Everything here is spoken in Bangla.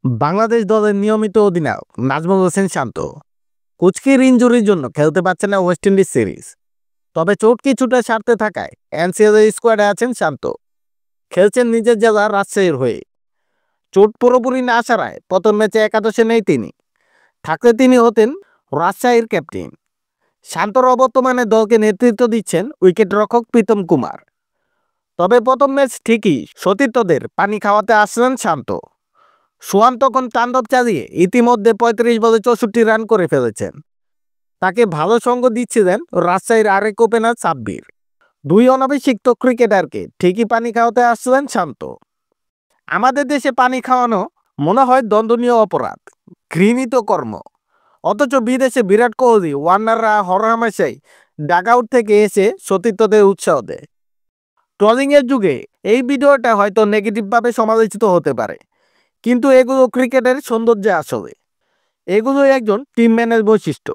বাংলাদেশ দলের নিয়মিত অধিনায়ক নাজমুল হোসেন শান্ত কুচকির ইনজুরির জন্য খেলতে পারছেন না ওয়েস্ট ইন্ডিজ সিরিজ। তবে চোট কিছুটা সারতে থাকায় এনসিএল স্কোয়াডে আছেন শান্ত। খেলছেন নিজের জেলা রাজশাহীর হয়ে। চোট পুরোপুরি না সারায় প্রথম ম্যাচে একাদশে নেই তিনি। থাকলে তিনি হতেন রাজশাহীর ক্যাপ্টেন। শান্তর অবর্তমানে দলকে নেতৃত্ব দিচ্ছেন উইকেটরক্ষক প্রীতম কুমার। তবে প্রথম ম্যাচ ঠিকই সতীর্থদের পানি খাওয়াতে আসলেন শান্ত। সোহান তখন তাণ্ডব চালিয়ে ইতিমধ্যে ৩৫ বলে ৬৪ রান করে ফেলেছেন। তাকে ভালো সঙ্গ দিচ্ছিলেন রাজশাহীর আরেক ওপেনার সাব্বির। দুই অনাভিষিক্ত ক্রিকেটারকে ঠিকই পানি খাওয়াতে আসছিলেন শান্ত। আমাদের দেশে পানি খাওয়ানো মনে হয় দণ্ডনীয় অপরাধ, ঘৃণিত কর্ম। অথচ বিদেশে বিরাট কোহলি, ওয়ার্নাররা হরহামেশাই ডাগআউট থেকে এসে সতীর্থদের উৎসাহ দেয়। ট্রলিংয়ের যুগে এই ভিডিওটা হয়তো নেগেটিভভাবে সমালোচিত হতে পারে, কিন্তু এগুলো ক্রিকেটের সৌন্দর্য। আসলে এগুলোই একজন টিম ম্যানের বৈশিষ্ট্য।